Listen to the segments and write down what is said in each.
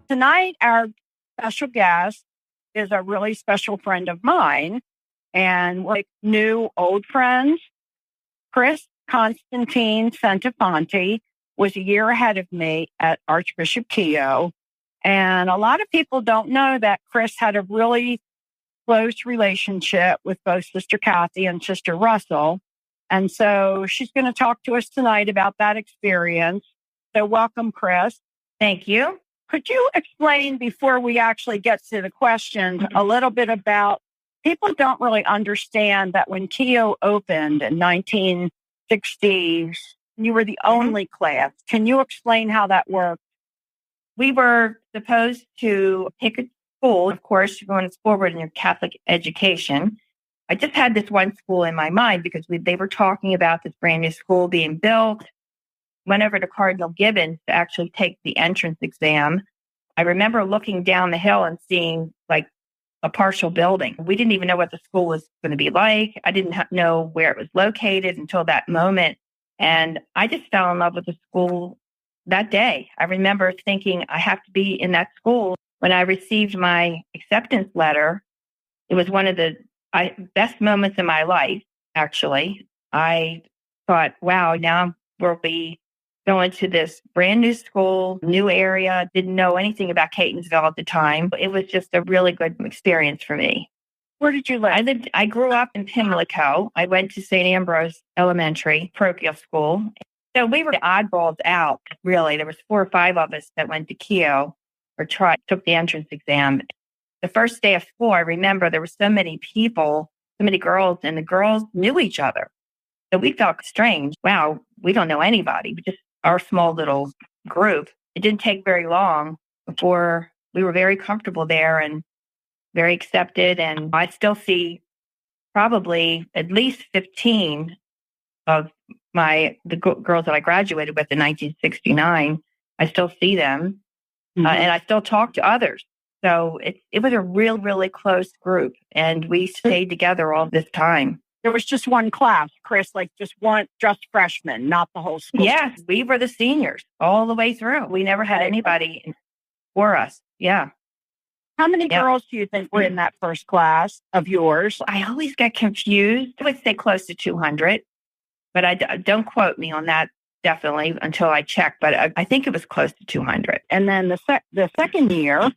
Tonight, our special guest is a really special friend of mine, and we're like new old friends. Chris Constantine Santafonte was a year ahead of me at Archbishop Keough. And a lot of people don't know that Chris had a really close relationship with both Sister Cathy and Sister Russell. And so she's going to talk to us tonight about that experience. So welcome, Chris. Thank you. Could you explain, before we actually get to the questions, a little bit about, people don't really understand that when Keough opened in 1960s, you were the only class. Can you explain how that worked? We were supposed to pick a school. Of course, you're going forward in your Catholic education. I just had this one school in my mind because they were talking about this brand new school being built. Went over to Cardinal Gibbons to actually take the entrance exam. I remember looking down the hill and seeing like a partial building. We didn't even know what the school was going to be like. I didn't know where it was located until that moment. And I just fell in love with the school that day. I remember thinking, I have to be in that school. When I received my acceptance letter, it was one of the best moments in my life, actually. I thought, wow, now we'll be going to this brand new school, new area. Didn't know anything about Catonsville at the time. It was just a really good experience for me. Where did you live? I grew up in Pimlico. I went to St. Ambrose Elementary, parochial school. So we were the oddballs out, really. There was 4 or 5 of us that went to Keough or took the entrance exam. The first day of school, I remember there were so many people, so many girls, and the girls knew each other. So we felt strange. Wow, we don't know anybody. Just our small little group. It didn't take very long before we were very comfortable there and very accepted. And I still see probably at least 15 of the girls that I graduated with in 1969. I still see them, and I still talk to others. So it was a really close group, and we stayed together all this time. There was just one class, Chris, like just freshmen, not the whole school. Yes, we were the seniors all the way through. We never had anybody for us. Yeah. How many girls do you think were in that first class of yours? I always get confused. I would say close to 200, but I don't quote me on that definitely until I check. But I think it was close to 200. And then the second year,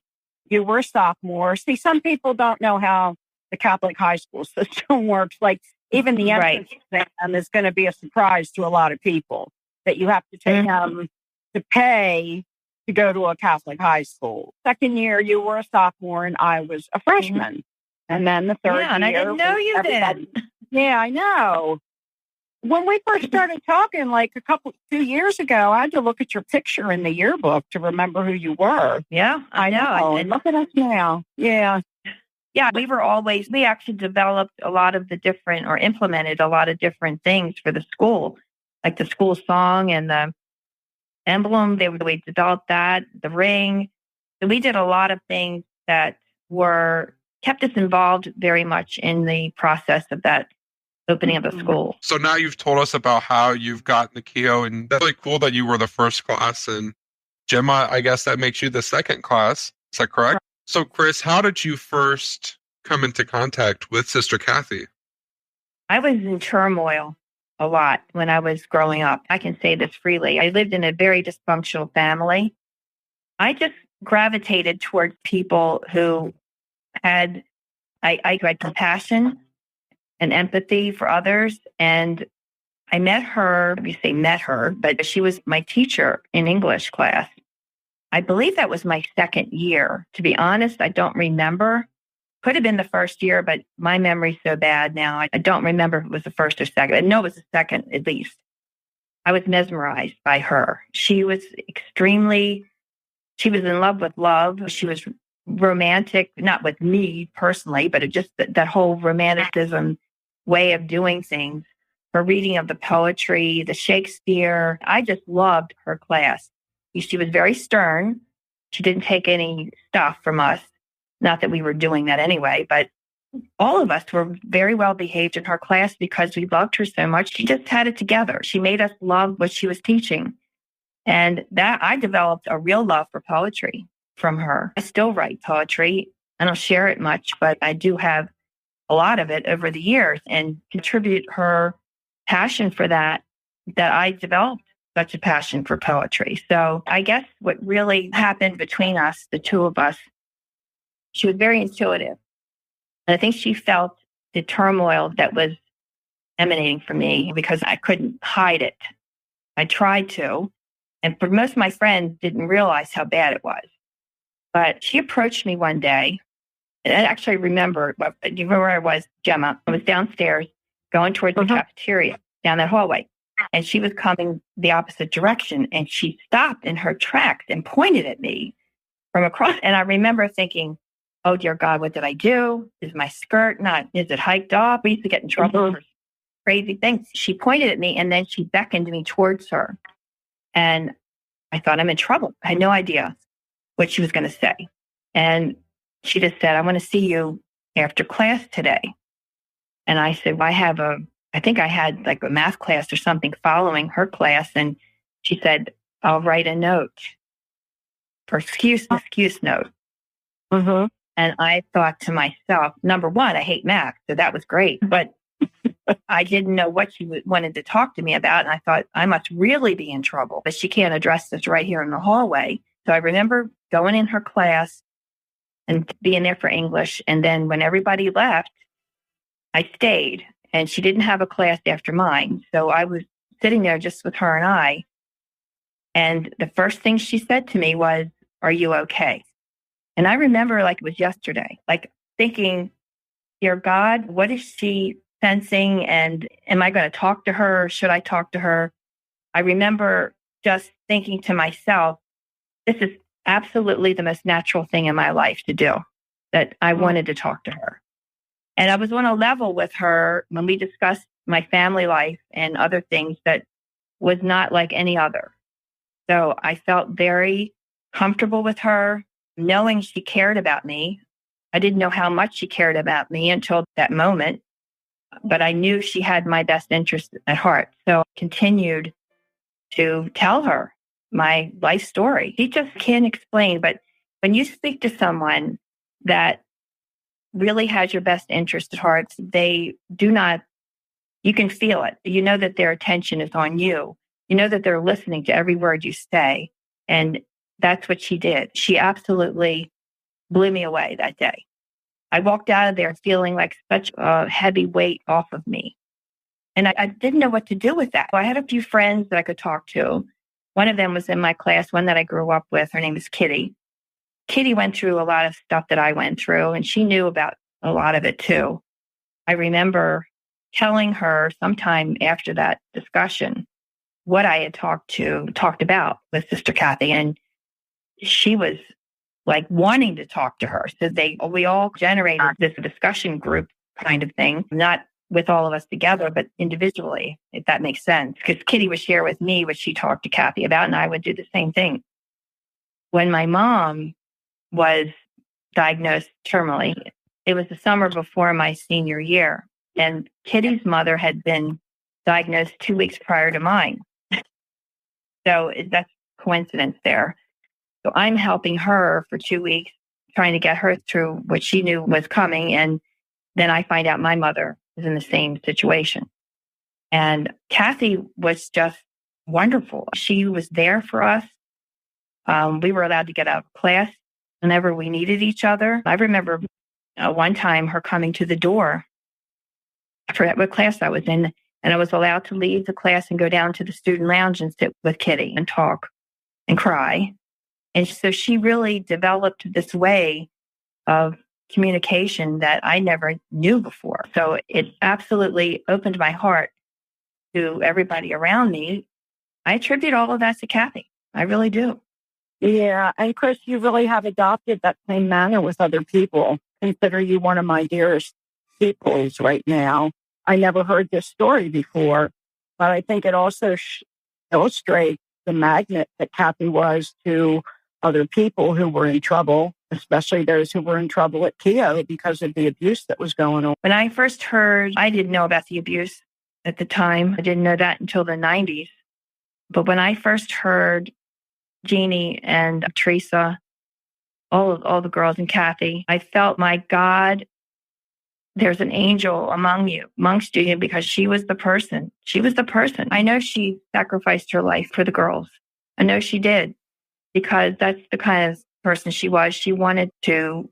you were a sophomore. See, some people don't know how the Catholic high school system works. Like even the entrance exam is going to be a surprise to a lot of people that you have to take to pay to go to a Catholic high school. Second year, you were a sophomore and I was a freshman. And then the third year. And I didn't know you then. Yeah, I know. When we first started talking, like 2 years ago, I had to look at your picture in the yearbook to remember who you were. Yeah, I know. And look at us now. Yeah. Yeah, we actually developed a lot of implemented a lot of different things for the school, like the school song and the emblem. We developed that, the ring. So we did a lot of things that kept us involved very much in the process of that opening of the school. So now you've told us about how you've gotten to Keough, and that's really cool that you were the first class. And Gemma, I guess that makes you the second class. Is that correct? So, Chris, how did you first come into contact with Sister Cathy? I was in turmoil a lot when I was growing up. I can say this freely. I lived in a very dysfunctional family. I just gravitated towards people who had compassion and empathy for others. And I met her, but she was my teacher in English class. I believe that was my second year. To be honest, I don't remember. Could have been the first year, but my memory's so bad now. I don't remember if it was the first or second. I know it was the second, at least. I was mesmerized by her. She was in love with love. She was romantic, not with me personally, but that whole romanticism way of doing things. Her reading of the poetry, the Shakespeare. I just loved her class. She was very stern. She didn't take any stuff from us. Not that we were doing that anyway, but all of us were very well behaved in her class because we loved her so much. She just had it together. She made us love what she was teaching. And that I developed a real love for poetry. from her. I still write poetry. I don't share it much, but I do have a lot of it over the years and contribute her passion for that I developed such a passion for poetry. So I guess what really happened between us, the two of us, she was very intuitive. And I think she felt the turmoil that was emanating from me because I couldn't hide it. I tried to. And for most of my friends didn't realize how bad it was. But she approached me one day. And I actually remember, you remember where I was, Gemma? I was downstairs going towards the cafeteria down that hallway. And she was coming the opposite direction. And she stopped in her tracks and pointed at me from across. And I remember thinking, oh, dear God, what did I do? Is my skirt is it hiked off? We used to get in trouble for crazy things. She pointed at me and then she beckoned me towards her. And I thought, I'm in trouble. I had no idea what she was going to say. And she just said, I want to see you after class today. And I said, well, I think I had like a math class or something following her class. And she said, I'll write a note for excuse note. And I thought to myself, number one, I hate math. So that was great. But I didn't know what she wanted to talk to me about. And I thought, I must really be in trouble. But she can't address this right here in the hallway. So I remember going in her class and being there for English. And then when everybody left, I stayed. And she didn't have a class after mine. So I was sitting there just with her and I. And the first thing she said to me was, are you okay? And I remember like it was yesterday, like thinking, dear God, what is she sensing? And am I going to talk to her? Should I talk to her? I remember just thinking to myself, this is absolutely the most natural thing in my life to do, that I wanted to talk to her. And I was on a level with her when we discussed my family life and other things that was not like any other. So I felt very comfortable with her, knowing she cared about me. I didn't know how much she cared about me until that moment, but I knew she had my best interest at heart. So I continued to tell her my life story. She just can't explain, but when you speak to someone that really has your best interest at heart, you can feel it. You know that their attention is on you. You know that they're listening to every word you say. And that's what she did. She absolutely blew me away that day. I walked out of there feeling like such a heavy weight off of me. And I didn't know what to do with that. I had a few friends that I could talk to. One of them was in my class, one that I grew up with. Her name is Kitty. Kitty went through a lot of stuff that I went through, and she knew about a lot of it too. I remember telling her sometime after that discussion what I had talked about with Sister Cathy. And she was like wanting to talk to her. So we all generated this discussion group kind of thing, not with all of us together, but individually, if that makes sense. Because Kitty would share with me what she talked to Cathy about, and I would do the same thing. When my mom was diagnosed terminally, it was the summer before my senior year. And Kitty's mother had been diagnosed 2 weeks prior to mine. So that's coincidence there. So I'm helping her for 2 weeks, trying to get her through what she knew was coming. And then I find out my mother is in the same situation. And Cathy was just wonderful. She was there for us. We were allowed to get out of class whenever we needed each other. I remember one time her coming to the door. I forget what class I was in. And I was allowed to leave the class and go down to the student lounge and sit with Kitty and talk and cry. And so she really developed this way of communication that I never knew before. So it absolutely opened my heart to everybody around me. I attribute all of that to Cathy. I really do. Yeah. And Chris, you really have adopted that same manner with other people. Consider you one of my dearest peoples right now. I never heard this story before, but I think it also illustrates the magnet that Cathy was to other people who were in trouble, especially those who were in trouble at Keogh because of the abuse that was going on. When I first heard, I didn't know about the abuse at the time. I didn't know that until the 90s. But when I first heard Jeannie and Teresa all the girls and Cathy. I felt, my God, there's an angel amongst you, because she was the person. She was the person. I know she sacrificed her life for the girls. I know she did, because that's the kind of person she was. She wanted to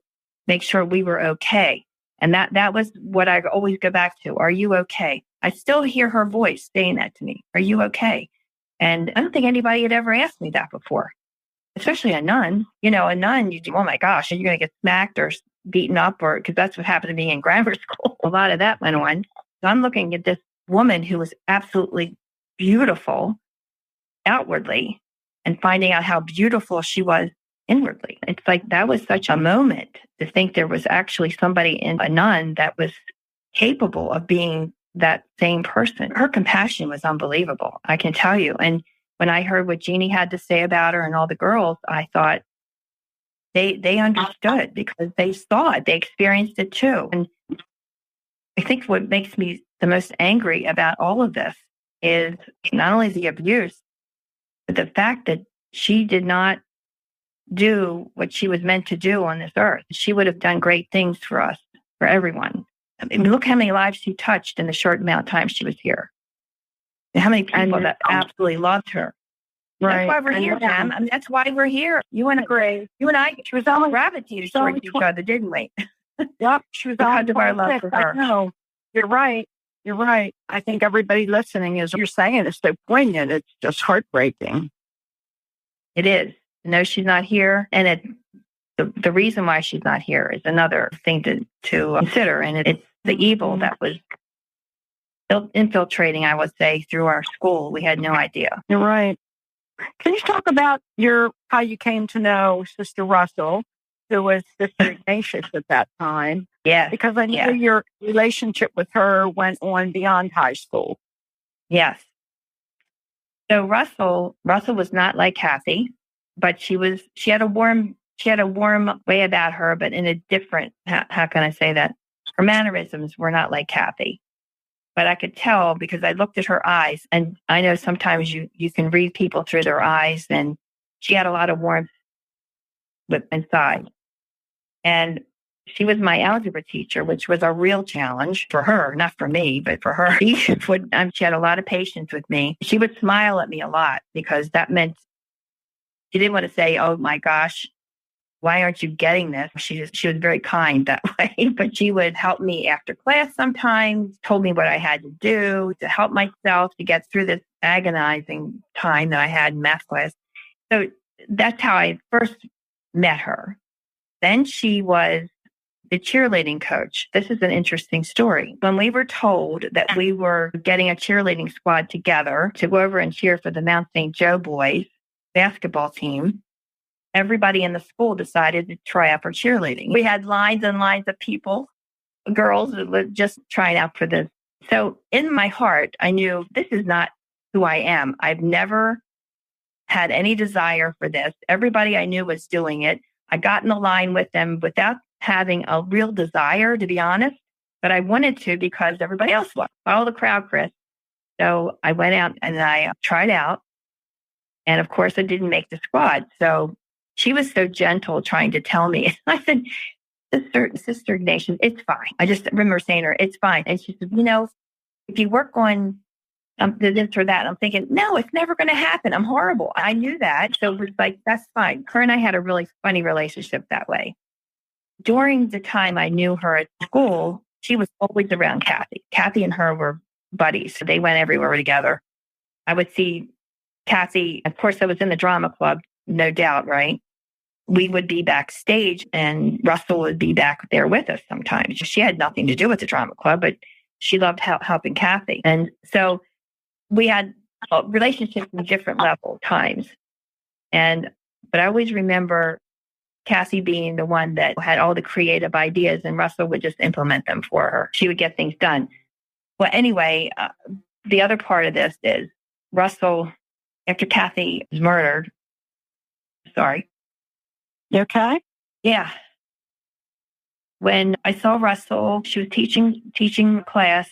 make sure we were okay. And that was what I always go back to. Are you okay? I still hear her voice saying that to me. Are you okay? And I don't think anybody had ever asked me that before, especially a nun. You know, a nun, you do, oh my gosh, are you going to get smacked or beaten up? Or, because that's what happened to me in grammar school. A lot of that went on. So I'm looking at this woman who was absolutely beautiful outwardly and finding out how beautiful she was inwardly. It's like, that was such a moment to think there was actually somebody in a nun that was capable of being that same person. Her compassion was unbelievable, I can tell you. And when I heard what Jeannie had to say about her and all the girls, I thought they understood, because they saw it, they experienced it too. And I think what makes me the most angry about all of this is not only the abuse, but the fact that she did not do what she was meant to do on this earth. She would have done great things for us, for everyone. I mean, look how many lives she touched in the short amount of time she was here. And how many people that absolutely loved her. Right. That's why we're here, Pam. I mean, that's why we're here. You and I, she was always gravitated towards each other, didn't we? Yep. She was because of our love for her. No, you're right. You're right. I think everybody listening is, you're saying it's so poignant. It's just heartbreaking. It is. No, she's not here. And the reason why she's not here is another thing to consider. And it's the evil that was infiltrating, I would say, through our school. We had no idea. You're right. Can you talk about how you came to know Sister Russell, who was Sister Ignatius at that time? Yeah. Because I know your relationship with her went on beyond high school. Yes. So Russell was not like Cathy, but she had a warm way about her, but in a different, how can I say that? Her mannerisms were not like Cathy. But I could tell, because I looked at her eyes, and I know sometimes you can read people through their eyes, and she had a lot of warmth inside. And she was my algebra teacher, which was a real challenge for her, not for me, but for her. She had a lot of patience with me. She would smile at me a lot, because that meant she didn't want to say, oh my gosh, why aren't you getting this? She was very kind that way, but she would help me after class sometimes, told me what I had to do to help myself to get through this agonizing time that I had in math class. So that's how I first met her. Then she was the cheerleading coach. This is an interesting story. When we were told that we were getting a cheerleading squad together to go over and cheer for the Mount St. Joe boys basketball team, everybody in the school decided to try out for cheerleading. We had lines and lines of people, girls that were just trying out for this. So in my heart, I knew this is not who I am. I've never had any desire for this. Everybody I knew was doing it. I got in the line with them without having a real desire, to be honest, but I wanted to because everybody else was. Follow the crowd, Chris. So I went out and I tried out. And of course, I didn't make the squad. So she was so gentle trying to tell me. I said, Sister Ignatius, it's fine. I just remember saying to her, it's fine. And she said, if you work on this or that, I'm thinking, no, it's never going to happen. I'm horrible. I knew that. So it was like, that's fine. Her and I had a really funny relationship that way. During the time I knew her at school, she was always around Cathy. Cathy and her were buddies. So they went everywhere together. I would see Cathy, of course, I was in the drama club, no doubt, right? We would be backstage and Russell would be back there with us sometimes. She had nothing to do with the drama club, but she loved helping Cathy. And so we had relationships in different level times. But I always remember Cathy being the one that had all the creative ideas and Russell would just implement them for her. She would get things done. Well, anyway, the other part of this is Russell, after Cathy was murdered, sorry. You okay? Yeah. When I saw Russell, she was teaching class,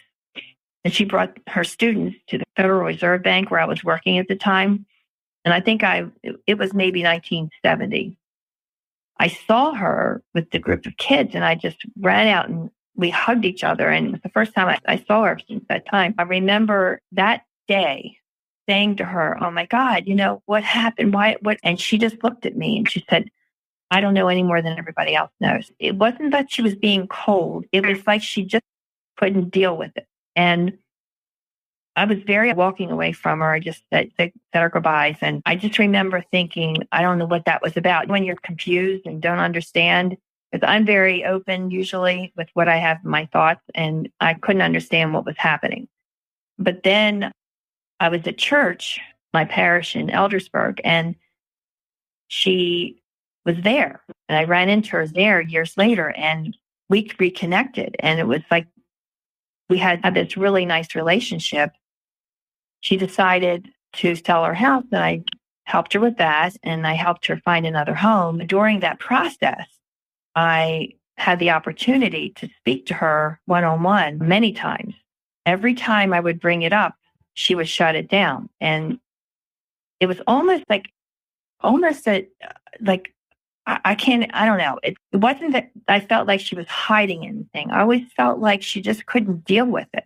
and she brought her students to the Federal Reserve Bank where I was working at the time. And I think it was maybe 1970. I saw her with the group of kids, and I just ran out and we hugged each other. And it was the first time I saw her since that time. I remember that day saying to her, "Oh my God, what happened? Why? What?" And she just looked at me and she said, "I don't know any more than everybody else knows." It wasn't that she was being cold. It was like she just couldn't deal with it. And I was very walking away from her. I just said her goodbyes. And I just remember thinking, I don't know what that was about. When you're confused and don't understand, because I'm very open usually with what I have in my thoughts, and I couldn't understand what was happening. But then I was at church, my parish in Eldersburg, and she was there. And I ran into her there years later, and we reconnected. And it was like we had this really nice relationship. She decided to sell her house, and I helped her with that, and I helped her find another home. During that process, I had the opportunity to speak to her one-on-one many times. Every time I would bring it up, she would shut it down. And it was almost like I don't know. It wasn't that I felt like she was hiding anything. I always felt like she just couldn't deal with it.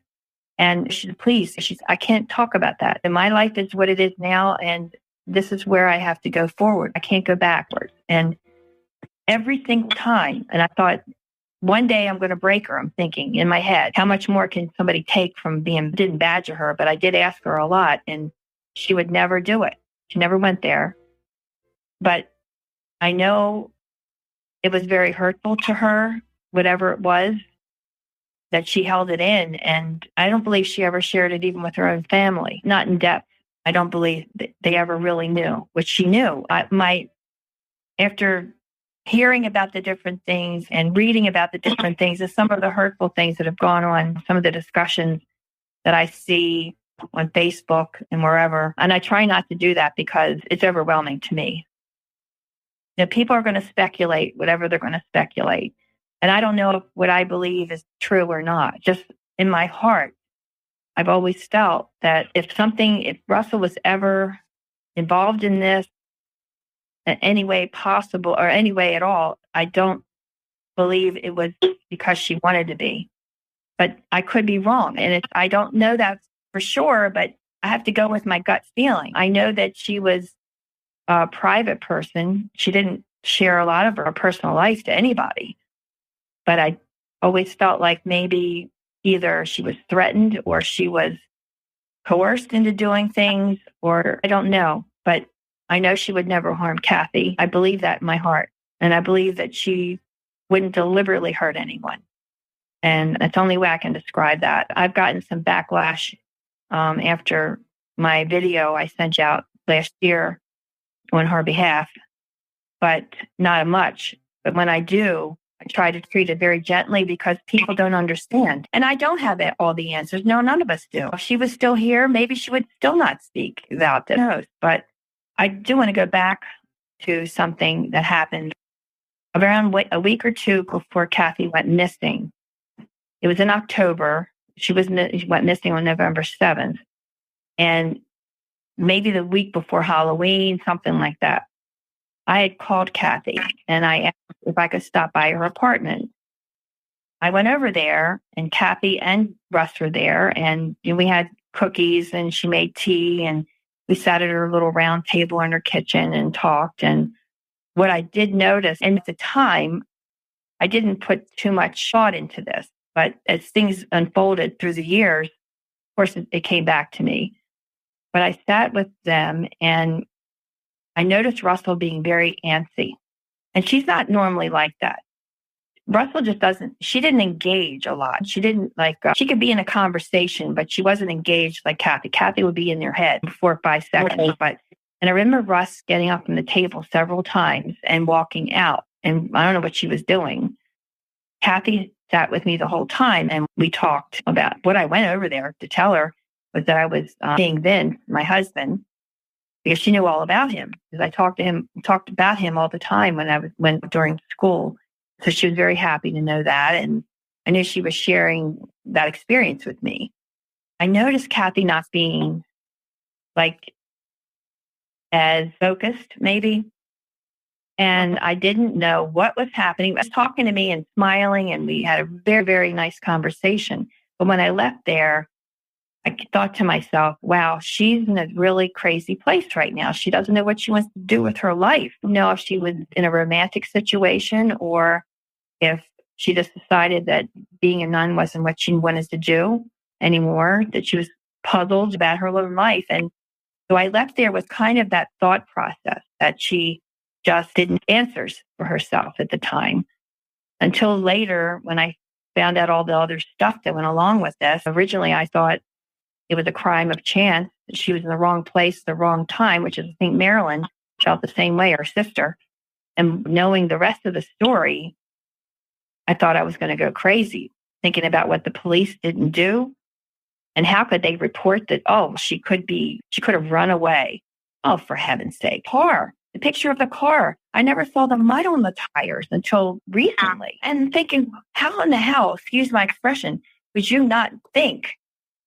And she said, "Please," I can't talk about that. And my life is what it is now. And this is where I have to go forward. I can't go backwards. And every single time, and I thought, one day I'm going to break her. I'm thinking in my head, how much more can somebody take from didn't badger her, but I did ask her a lot, and she would never do it. She never went there. But I know it was very hurtful to her, whatever it was, that she held it in. And I don't believe she ever shared it even with her own family, not in depth. I don't believe that they ever really knew what she knew. After hearing about the different things and reading about the different things and some of the hurtful things that have gone on, some of the discussions that I see on Facebook and wherever, and I try not to do that because it's overwhelming to me. People are going to speculate whatever they're going to speculate. And I don't know if what I believe is true or not. Just in my heart, I've always felt that if Russell was ever involved in this in any way possible or any way at all, I don't believe it was because she wanted to be. But I could be wrong. And I don't know that for sure, but I have to go with my gut feeling. I know that she was a private person. She didn't share a lot of her personal life to anybody. But I always felt like maybe either she was threatened or she was coerced into doing things, or I don't know. But I know she would never harm Cathy. I believe that in my heart. And I believe that she wouldn't deliberately hurt anyone. And that's the only way I can describe that. I've gotten some backlash after my video I sent out last year on her behalf, but not much. But when I do, I try to treat it very gently because people don't understand. And I don't have all the answers. No, none of us do. If she was still here, maybe she would still not speak about this. Who knows? But I do want to go back to something that happened around a week or two before Cathy went missing. It was in October. She went missing on November 7th. And maybe the week before Halloween, something like that. I had called Cathy and I asked if I could stop by her apartment. I went over there and Cathy and Russ were there, and we had cookies and she made tea, and we sat at her little round table in her kitchen and talked. And what I did notice, and at the time, I didn't put too much thought into this, but as things unfolded through the years, of course, it came back to me. But I sat with them and I noticed Russell being very antsy. And she's not normally like that. Russell just she didn't engage a lot. She didn't she could be in a conversation, but she wasn't engaged like Cathy. Cathy would be in their head for 4 or 5 seconds. And I remember Russ getting up from the table several times and walking out. And I don't know what she was doing. Cathy sat with me the whole time and we talked about what I went over there to tell her was that I was seeing Vince, my husband, because she knew all about him. Because I talked about him all the time when I went during school. So she was very happy to know that. And I knew she was sharing that experience with me. I noticed Cathy not being as focused, maybe. And I didn't know what was happening. He was talking to me and smiling, and we had a very, very nice conversation. But when I left there, I thought to myself, wow, she's in a really crazy place right now. She doesn't know what she wants to do with her life. Know if she was in a romantic situation or if she just decided that being a nun wasn't what she wanted to do anymore, that she was puzzled about her own life. And so I left there with kind of that thought process that she just didn't answers for herself at the time. Until later, when I found out all the other stuff that went along with this, originally I thought it was a crime of chance that she was in the wrong place, the wrong time, which is, I think, Marilyn felt the same way, her sister. And knowing the rest of the story, I thought I was going to go crazy, thinking about what the police didn't do. And how could they report that, oh, she could have run away. Oh, for heaven's sake. The picture of the car. I never saw the mud on the tires until recently. And thinking, how in the hell, excuse my expression, would you not think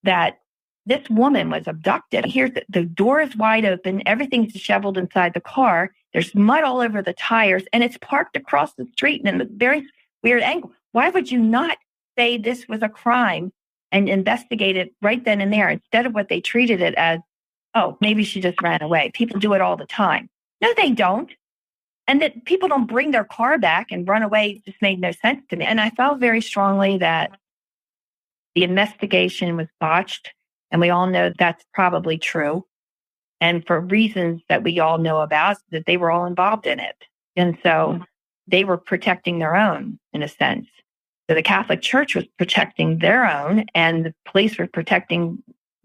that this woman was abducted? Here's the door is wide open. Everything's disheveled inside the car. There's mud all over the tires, and it's parked across the street in a very weird angle. Why would you not say this was a crime and investigate it right then and there instead of what they treated it as, oh, maybe she just ran away. People do it all the time. No, they don't. And that people don't bring their car back and run away just made no sense to me. And I felt very strongly that the investigation was botched. And we all know that's probably true. And for reasons that we all know about, that they were all involved in it. And so they were protecting their own, in a sense. So the Catholic Church was protecting their own, and the police were protecting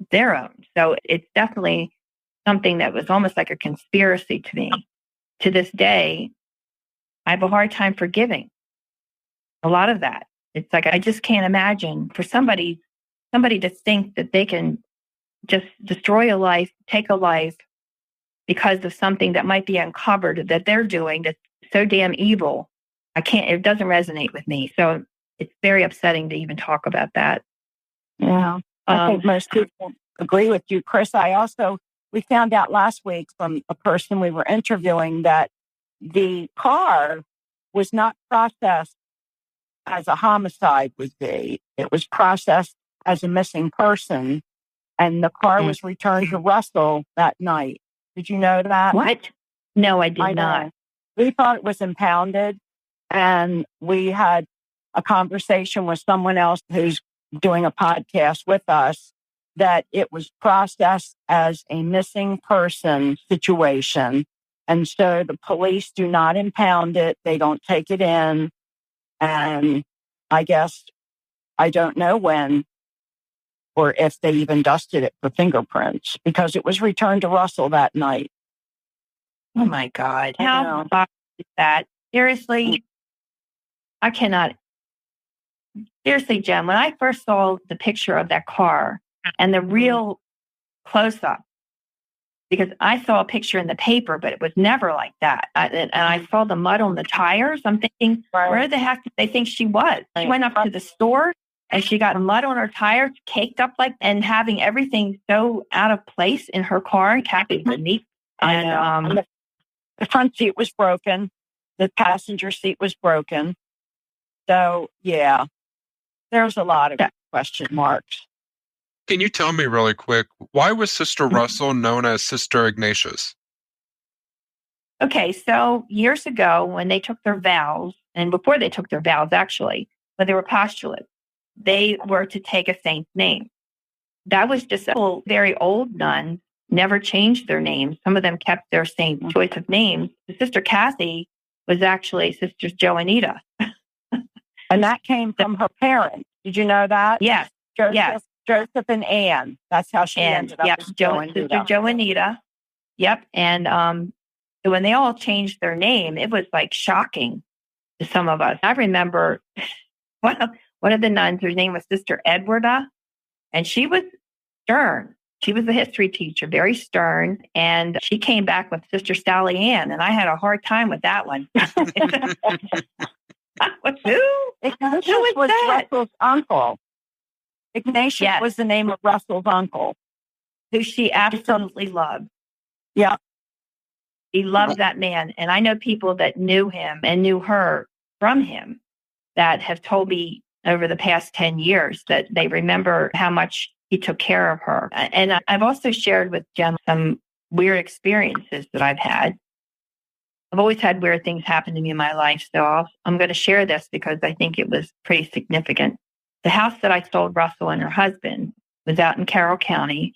their own. So it's definitely something that was almost like a conspiracy to me. To this day, I have a hard time forgiving a lot of that. It's like, I just can't imagine for somebody to think that they can just destroy a life, take a life because of something that might be uncovered that they're doing that's so damn evil. It doesn't resonate with me. So it's very upsetting to even talk about that. Yeah. I think most people agree with you, Chris. We found out last week from a person we were interviewing that the car was not processed as a homicide would be. It was processed as a missing person, and the car was returned to Russell that night. Did you know that? What? No, I did not. We thought it was impounded, and we had a conversation with someone else who's doing a podcast with us that it was processed as a missing person situation. And so the police do not impound it. They don't take it in. And I guess, I don't know when or if they even dusted it for fingerprints because it was returned to Russell that night. Oh my God. How is that? Seriously, I cannot. Seriously, Jen, when I first saw the picture of that car and the real close-up, because I saw a picture in the paper, but it was never like that. And I saw the mud on the tires. I'm thinking, where the heck did they think she was? She went up to the store and she got mud on her tires, caked up and having everything so out of place in her car, Kathy beneath. And the front seat was broken. The passenger seat was broken. So, yeah, there's a lot of question marks. Can you tell me really quick, why was Sister Russell known as Sister Ignatius? Okay, so years ago when they took their vows, and before they took their vows actually, when they were postulates, they were to take a saint's name. That was just very old nuns, never changed their names. Some of them kept their same choice of names. Sister Cathy was actually Sister Joanita. And that came from her parents. Did you know that? Yes. Joseph and Anne. That's how she ended up. Sister Joanita. Yep. And so when they all changed their name, it was like shocking to some of us. I remember one of the nuns, her name was Sister Edwarda, and she was stern. She was a history teacher, very stern, and she came back with Sister Sally Ann, and I had a hard time with that one. Who? Ignatius was Russell's uncle. Ignatius was the name of Russell's uncle, who she absolutely loved. Yeah. He loved that man. And I know people that knew him and knew her from him that have told me over the past 10 years that they remember how much he took care of her. And I've also shared with Gemma some weird experiences that I've had. I've always had weird things happen to me in my life. So I'm going to share this because I think it was pretty significant. The house that I sold Russell and her husband was out in Carroll County.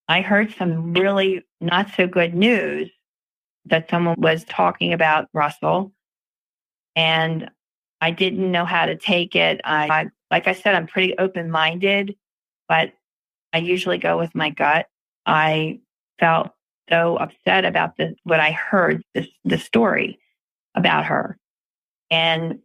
I heard some really not so good news that someone was talking about Russell, and I didn't know how to take it. Like I said, I'm pretty open-minded, but I usually go with my gut. I felt so upset about what I heard, the story about her. And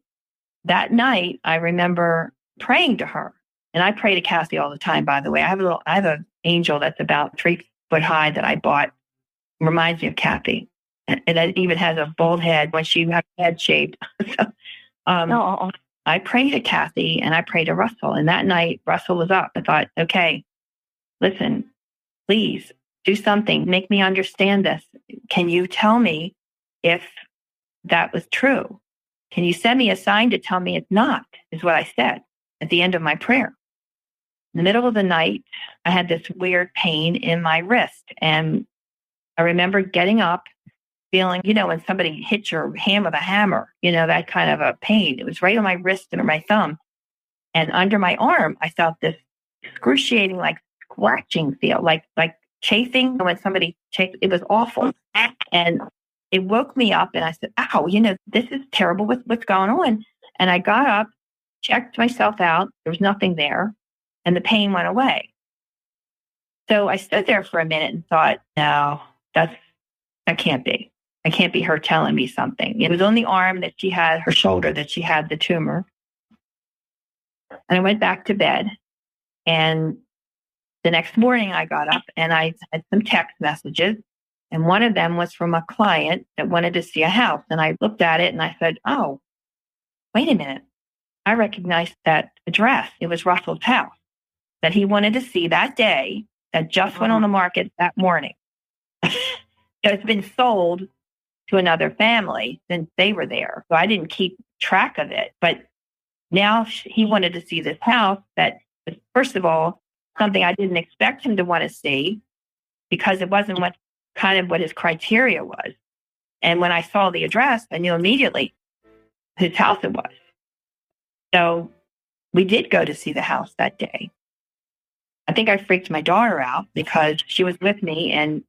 that night, I remember praying to her. And I pray to Cathy all the time, by the way. I have an angel that's about 3 foot high that I bought. Reminds me of Cathy. And it even has a bald head when she had head shaved. So, I pray to Cathy and I pray to Russell. And that night, Russell was up. I thought, okay, listen, please do something. Make me understand this. Can you tell me if that was true? Can you send me a sign to tell me it's not, is what I said at the end of my prayer. In the middle of the night, I had this weird pain in my wrist. And I remember getting up, feeling, when somebody hits your hand with a hammer, that kind of a pain. It was right on my wrist and my thumb. And under my arm, I felt this excruciating, like scratching feel, like chafing when somebody chafed. It was awful. And it woke me up and I said, ow, this is terrible. What's going on? And I got up, checked myself out. There was nothing there. And the pain went away. So I stood there for a minute and thought, no, that can't be. I can't be her telling me something. It was on the arm that she had, her shoulder that she had the tumor. And I went back to bed. And the next morning I got up and I had some text messages. And one of them was from a client that wanted to see a house. And I looked at it and I said, oh, wait a minute. I recognized that address. It was Russell's house that he wanted to see that day that just went on the market that morning. It's been sold to another family since they were there. So I didn't keep track of it. But now he wanted to see this house that was, first of all, something I didn't expect him to want to see because it wasn't what his criteria was. And when I saw the address, I knew immediately whose house it was. So we did go to see the house that day. I think I freaked my daughter out because she was with me and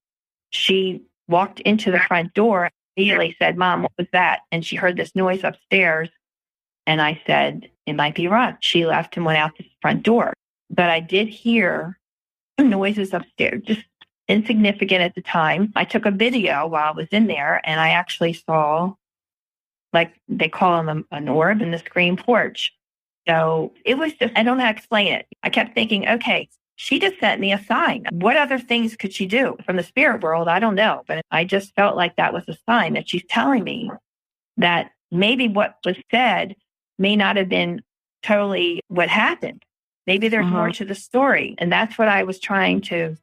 she walked into the front door and immediately said, Mom, what was that? And she heard this noise upstairs. And I said, it might be Russ. She left and went out the front door. But I did hear noises upstairs, just insignificant at the time. I took a video while I was in there and I actually saw, like they call them an orb in the screen porch. So it was just, I don't know how to explain it. I kept thinking, okay, she just sent me a sign. What other things could she do from the spirit world? I don't know. But I just felt like that was a sign that she's telling me that maybe what was said may not have been totally what happened. Maybe there's more to the story. And that's what I was trying to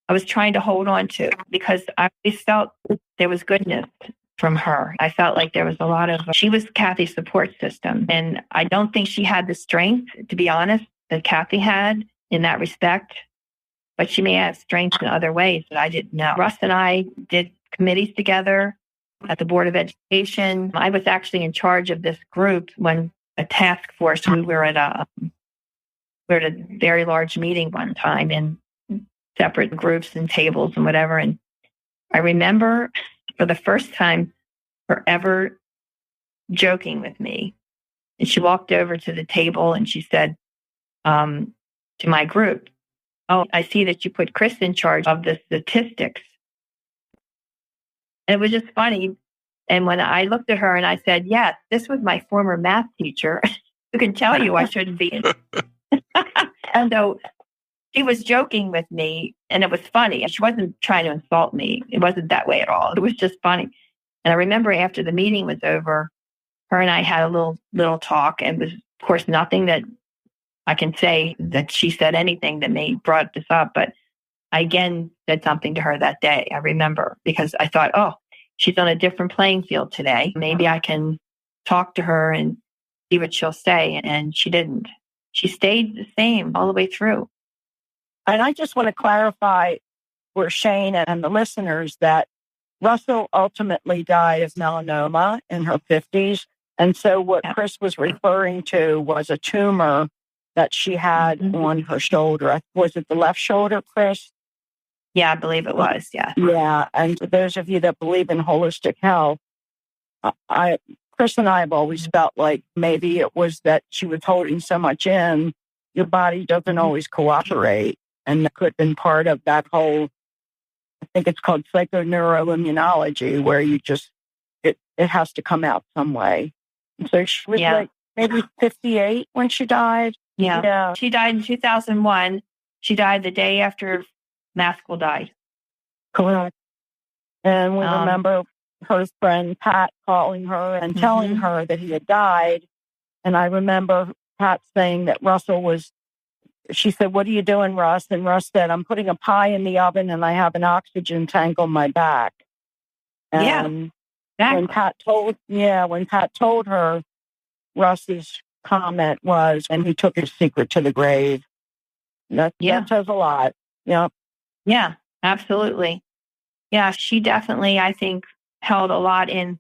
hold on to because I felt there was goodness from her. I felt like there was a lot of, she was Cathy's support system. And I don't think she had the strength, to be honest, that Cathy had in that respect, but she may have strength in other ways that I didn't know. Russ and I did committees together at the Board of Education. I was actually in charge of this group when a task force, we were at a very large meeting one time in separate groups and tables and whatever. And I remember for the first time her ever joking with me. And she walked over to the table and she said to my group, oh, I see that you put Chris in charge of the statistics. And it was just funny. And when I looked at her and I said, yes, this was my former math teacher, who can tell you I shouldn't be in. And so she was joking with me and it was funny. She wasn't trying to insult me. It wasn't that way at all. It was just funny. And I remember after the meeting was over, her and I had a little talk, and it was, of course, nothing that I can say that she said anything that brought this up. But I again said something to her that day, I remember, because I thought, oh, she's on a different playing field today. Maybe I can talk to her and see what she'll say. And she didn't. She stayed the same all the way through. And I just want to clarify for Shane and the listeners that Russell ultimately died of melanoma in her 50s. And so what Chris was referring to was a tumor that she had on her shoulder. Was it the left shoulder, Chris? Yeah, I believe it was. Yeah. Yeah. And for those of you that believe in holistic health, Chris and I have always felt like maybe it was that she was holding so much in, your body doesn't always cooperate. And that could have been part of that whole, I think it's called psychoneuroimmunology, where you just, it has to come out some way. And so she was like maybe 58 when she died. Yeah. She died in 2001. She died the day after Maskell died. Correct. And we remember her friend Pat calling her and telling her that he had died. And I remember Pat saying that she said, "What are you doing, Russ?" And Russ said, "I'm putting a pie in the oven and I have an oxygen tank on my back." And when Pat told her, Russ's comment was, "And he took his secret to the grave." That says a lot. Yeah. Yeah, absolutely. Yeah, she definitely, I think, held a lot in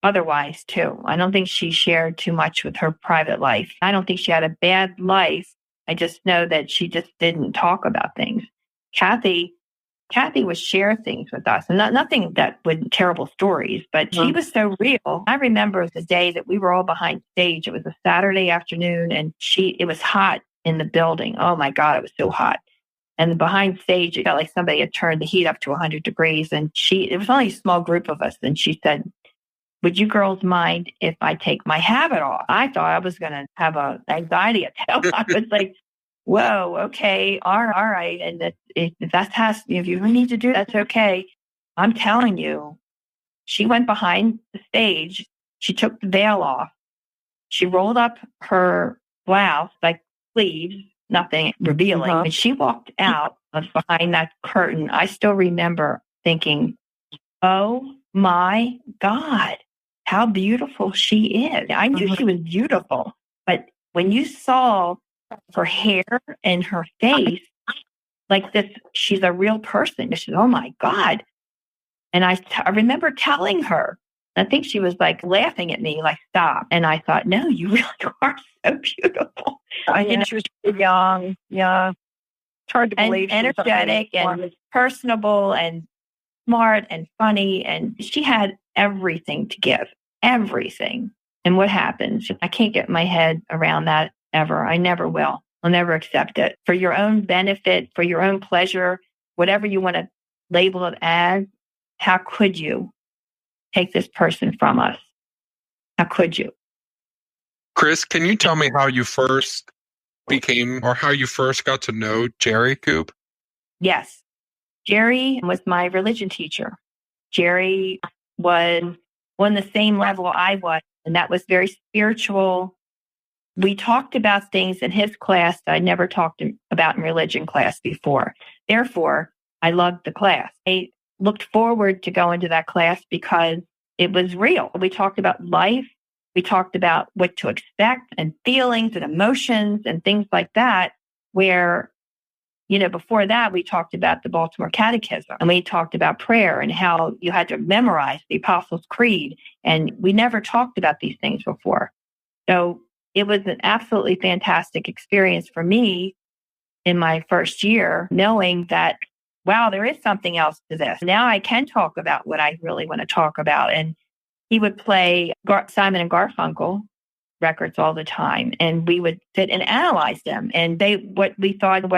otherwise too. I don't think she shared too much with her private life. I don't think she had a bad life. I just know that she just didn't talk about things. Cathy would share things with us, and nothing that would terrible stories, but she was so real. I remember the day that we were all behind stage. It was a Saturday afternoon, and it was hot in the building. Oh my God, it was so hot. And behind stage, it felt like somebody had turned the heat up to 100 degrees. And it was only a small group of us. And she said, "Would you girls mind if I take my habit off?" I thought I was going to have an anxiety attack. I was like, whoa, okay, all right. And if you need to do that's okay. I'm telling you, she went behind the stage. She took the veil off. She rolled up her blouse, like sleeves, nothing revealing. And she walked out of behind that curtain. I still remember thinking, oh my God, how beautiful she is. I knew she was beautiful, but when you saw her hair and her face, like this, she's a real person. She said, oh my God. And I remember telling her, I think she was like laughing at me, like, stop. And I thought, no, you really are so beautiful. She was young. Yeah. It's hard to believe. Energetic and personable and smart and funny. And she had everything to give, everything. And what happens? I can't get my head around that ever. I never will. I'll never accept it. For your own benefit, for your own pleasure, whatever you want to label it as, how could you take this person from us? How could you? Chris, can you tell me how you first how you first got to know Jerry Coop? Yes. Jerry was my religion teacher. Jerry was on the same level I was, and that was very spiritual. We talked about things in his class that I never talked about in religion class before. Therefore, I loved the class. I looked forward to going to that class because it was real. We talked about life. We talked about what to expect and feelings and emotions and things like that, where, before that, we talked about the Baltimore Catechism and we talked about prayer and how you had to memorize the Apostles' Creed. And we never talked about these things before. So it was an absolutely fantastic experience for me in my first year, knowing that, wow, there is something else to this. Now I can talk about what I really want to talk about. And he would play Simon and Garfunkel records all the time, and we would sit and analyze them and what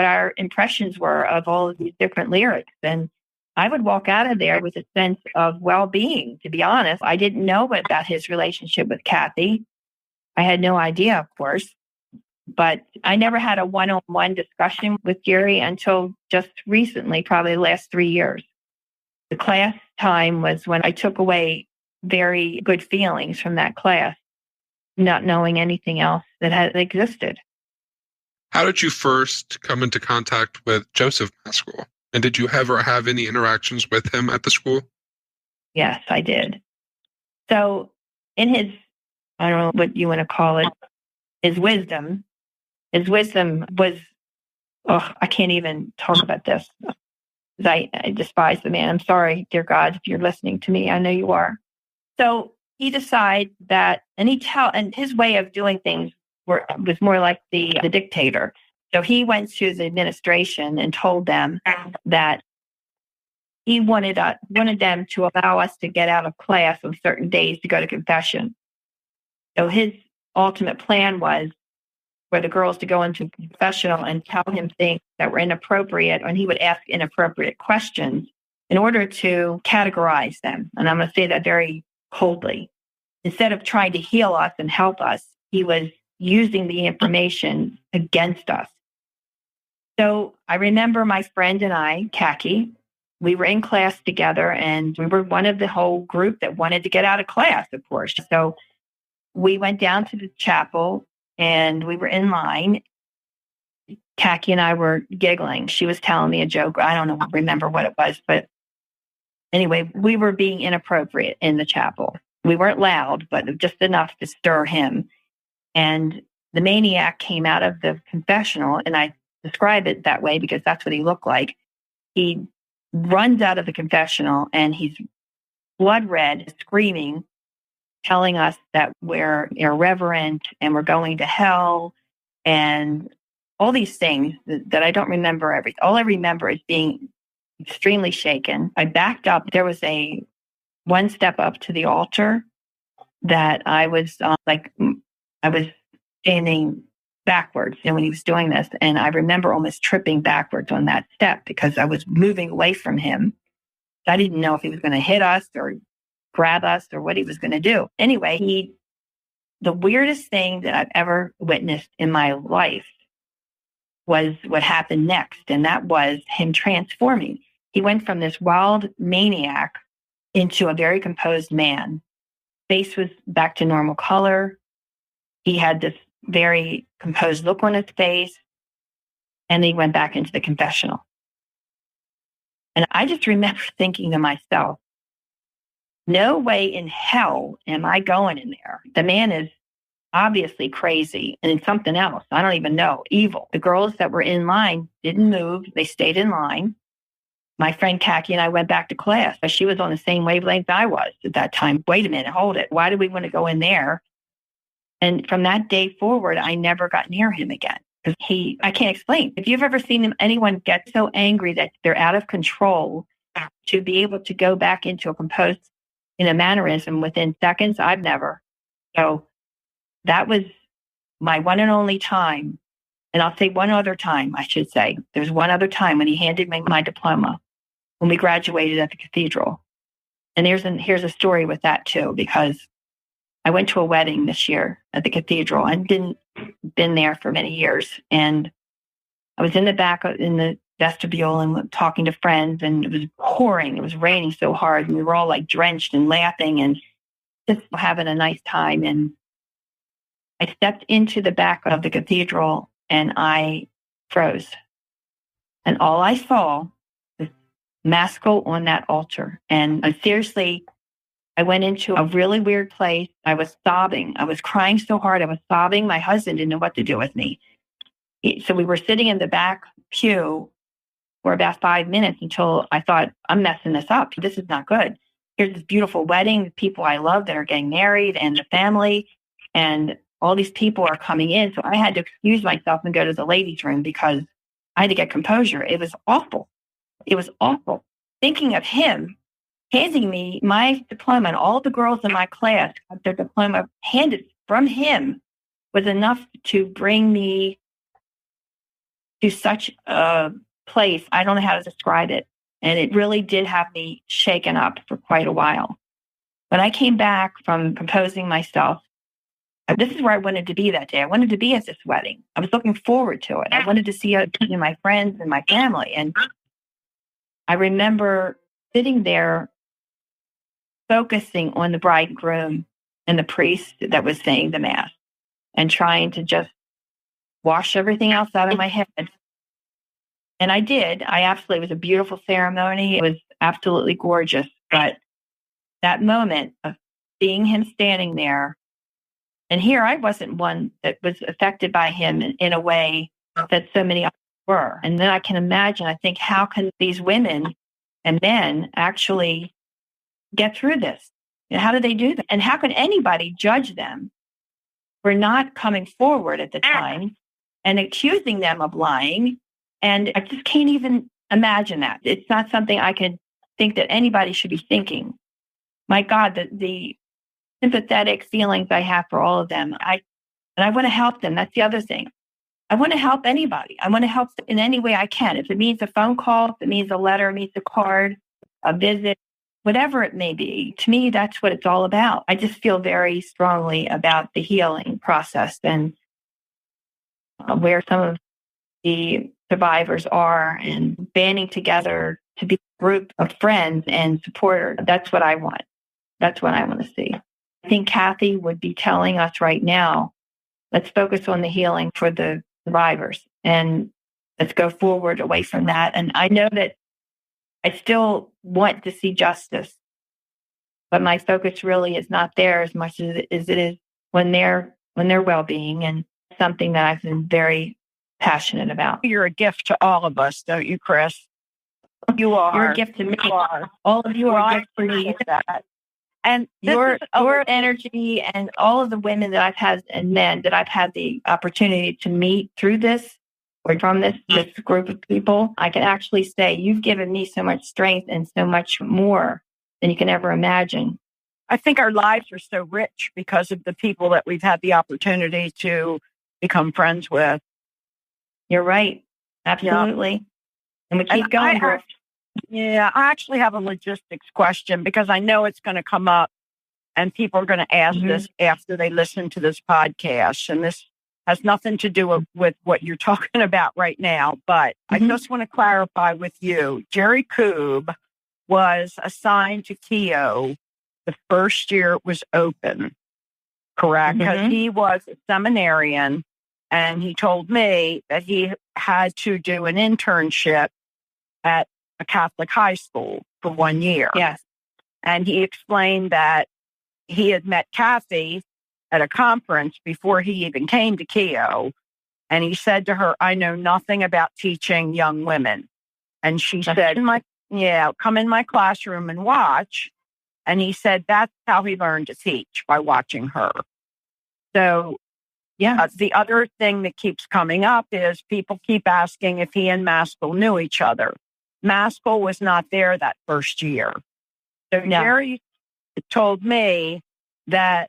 our impressions were of all of these different lyrics. And I would walk out of there with a sense of well-being. To be honest, I didn't know about his relationship with Cathy. I had no idea, of course, but I never had a one-on-one discussion with Jerry until just recently, probably the last 3 years. The class time was when I took away very good feelings from that class, not knowing anything else that had existed. How did you first come into contact with Joseph Maskell? And did you ever have any interactions with him at the school? Yes, I did. So in his, I don't know what you want to call it, his wisdom was, I can't even talk about this. I despise the man. I'm sorry, dear God, if you're listening to me, I know you are. So he decided that, and his way of doing things was more like the dictator. So he went to the administration and told them that he wanted them to allow us to get out of class on certain days to go to confession. So his ultimate plan was for the girls to go into confessional and tell him things that were inappropriate, and he would ask inappropriate questions in order to categorize them. And I'm going to say that very coldly. Instead of trying to heal us and help us, he was using the information against us. So I remember my friend and I, Cathy, we were in class together, and we were one of the whole group that wanted to get out of class, of course. So we went down to the chapel and we were in line. Cathy and I were giggling. She was telling me a joke. I don't remember what it was, but anyway, we were being inappropriate in the chapel. We weren't loud, but just enough to stir him. And the maniac came out of the confessional, and I describe it that way because that's what he looked like. He runs out of the confessional and he's blood red, screaming, telling us that we're irreverent and we're going to hell and all these things that I don't remember everything. All I remember is being extremely shaken. I backed up. There was a one step up to the altar that I was I was standing backwards, when he was doing this. And I remember almost tripping backwards on that step because I was moving away from him. I didn't know if he was going to hit us or grab us or what he was going to do. Anyway, the weirdest thing that I've ever witnessed in my life was what happened next. And that was him transforming. He went from this wild maniac into a very composed man. Face was back to normal color. He had this very composed look on his face. And he went back into the confessional. And I just remember thinking to myself, no way in hell am I going in there. The man is obviously crazy and something else. I don't even know. Evil. The girls that were in line didn't move. They stayed in line. My friend Cathy and I went back to class. She was on the same wavelength I was at that time. Wait a minute, hold it. Why do we want to go in there? And from that day forward, I never got near him again. Because I can't explain. If you've ever seen anyone get so angry that they're out of control, to be able to go back into a composed mannerism within seconds, I've never. So that was my one and only time. And I'll say one other time, I should say. There's one other time when he handed me my diploma when we graduated at the cathedral. And here's a story with that too, because I went to a wedding this year at the cathedral and been there for many years. And I was in the back in the vestibule and talking to friends, and it was pouring. It was raining so hard, and we were all like drenched and laughing and just having a nice time. And I stepped into the back of the cathedral and I froze. And all I saw was Maskell on that altar. And seriously, I went into a really weird place. I was sobbing. I was crying so hard. I was sobbing. My husband didn't know what to do with me. So we were sitting in the back pew for about 5 minutes until I thought, I'm messing this up. This is not good. Here's this beautiful wedding, the people I love that are getting married and the family, and all these people are coming in. So I had to excuse myself and go to the ladies' room because I had to get composure. It was awful. It was awful. Thinking of him handing me my diploma, and all the girls in my class got their diploma handed from him, was enough to bring me to such a place. I don't know how to describe it. And it really did have me shaken up for quite a while. When I came back from composing myself, this is where I wanted to be that day. I wanted to be at this wedding. I was looking forward to it. I wanted to see my friends and my family. And I remember sitting there focusing on the bride and groom and the priest that was saying the mass and trying to just wash everything else out of my head And I did. It was a beautiful ceremony. It was absolutely gorgeous. But that moment of seeing him standing there, and here I wasn't one that was affected by him in a way that so many others were. And then I can imagine, I think, how can these women and men actually get through this? And how do they do that? And how can anybody judge them for not coming forward at the time and accusing them of lying? And I just can't even imagine that. It's not something I could think that anybody should be thinking. My God, the sympathetic feelings I have for all of them. I want to help them. That's the other thing. I want to help anybody. I want to help in any way I can. If it means a phone call, if it means a letter, it means a card, a visit, whatever it may be. To me, that's what it's all about. I just feel very strongly about the healing process and where some of the survivors are and banding together to be a group of friends and supporters. That's what I want. That's what I want to see. I think Cathy would be telling us right now, let's focus on the healing for the survivors and let's go forward away from that. And I know that I still want to see justice, but my focus really is not there as much as it is when their well-being, and something that I've been very passionate about. You're a gift to all of us, don't you, Chris? You are. You're a gift to me. You are. All of you are a gift to me. That. And your energy and all of the women that I've had and men that I've had the opportunity to meet through this or from this group of people, I can actually say you've given me so much strength and so much more than you can ever imagine. I think our lives are so rich because of the people that we've had the opportunity to become friends with. You're right. Absolutely. Yeah. And we keep going. I actually have a logistics question because I know it's going to come up and people are going to ask this after they listen to this podcast. And this has nothing to do with what you're talking about right now. But I just want to clarify with you. Jerry Koob was assigned to Keogh the first year it was open, correct? Because he was a seminarian and he told me that he had to do an internship at a Catholic high school for 1 year. Yes. And he explained that he had met Cathy at a conference before he even came to Keogh. And he said to her, I know nothing about teaching young women. And she said, come in my classroom and watch. And he said that's how he learned to teach, by watching her. So the other thing that keeps coming up is people keep asking if he and Maskell knew each other. Maskell was not there that first year. So Jerry told me that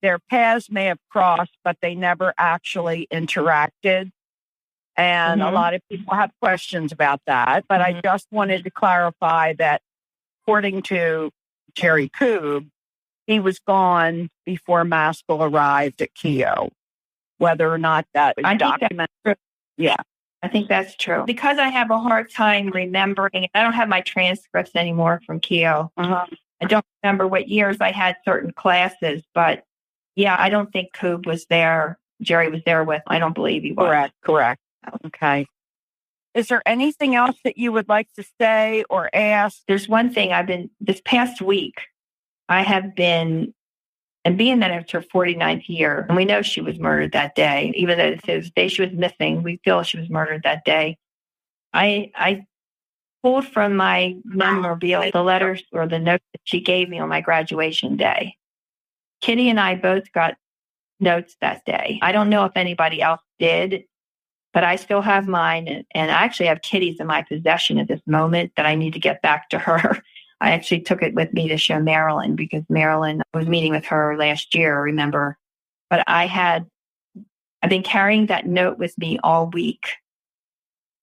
their paths may have crossed, but they never actually interacted. And a lot of people have questions about that. But I just wanted to clarify that according to Jerry Koob, he was gone before Maskell arrived at Keogh. Whether or not that was documented. I think that's true. Because I have a hard time remembering, I don't have my transcripts anymore from Keogh. I don't remember what years I had certain classes, but I don't think Koob was there. Jerry was there with, I don't believe he was. Correct. Okay. Is there anything else that you would like to say or ask? There's one thing this past week, I have been, and being that it's her 49th year, and we know she was murdered that day, even though it says the day she was missing, we feel she was murdered that day. I pulled from my memorabilia the letters or the notes that she gave me on my graduation day. Kitty and I both got notes that day. I don't know if anybody else did, but I still have mine. And I actually have Kitty's in my possession at this moment that I need to get back to her. I actually took it with me to show Marilyn because Marilyn was meeting with her last year, remember. But I've been carrying that note with me all week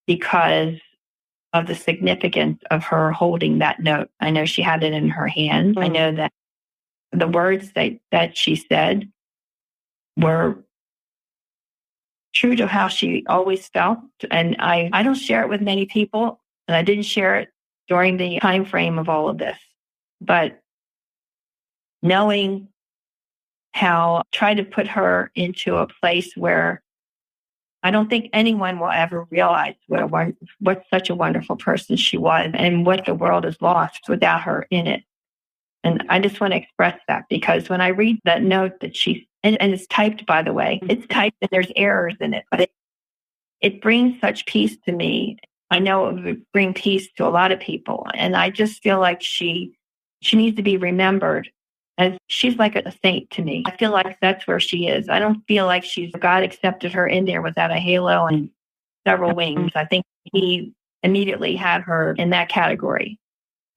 because of the significance of her holding that note. I know she had it in her hand. I know that the words that she said were true to how she always felt. And I don't share it with many people, and I didn't share it during the time frame of all of this. But knowing how I tried to put her into a place where I don't think anyone will ever realize what such a wonderful person she was and what the world has lost without her in it. And I just want to express that, because when I read that note that and it's typed, by the way, it's typed and there's errors in it, but it brings such peace to me. I know it would bring peace to a lot of people. And I just feel like she needs to be remembered. And she's like a saint to me. I feel like that's where she is. I don't feel like God accepted her in there without a halo and several wings. I think he immediately had her in that category.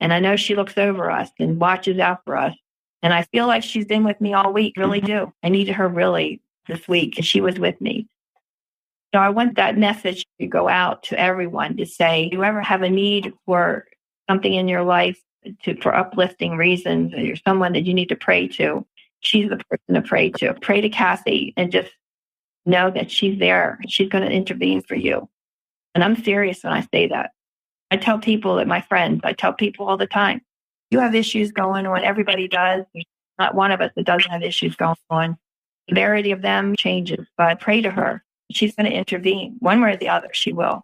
And I know she looks over us and watches out for us. And I feel like she's been with me all week. Really do. I needed her really this week, and she was with me. So I want that message to go out to everyone to say, if you ever have a need for something in your life for uplifting reasons, or someone that you need to pray to, she's the person to pray to. Pray to Cathy and just know that she's there. She's going to intervene for you. And I'm serious when I say that. I tell people that my friends, I tell people all the time, you have issues going on. Everybody does. There's not one of us that doesn't have issues going on. The severity of them changes, but pray to her. She's going to intervene one way or the other. She will.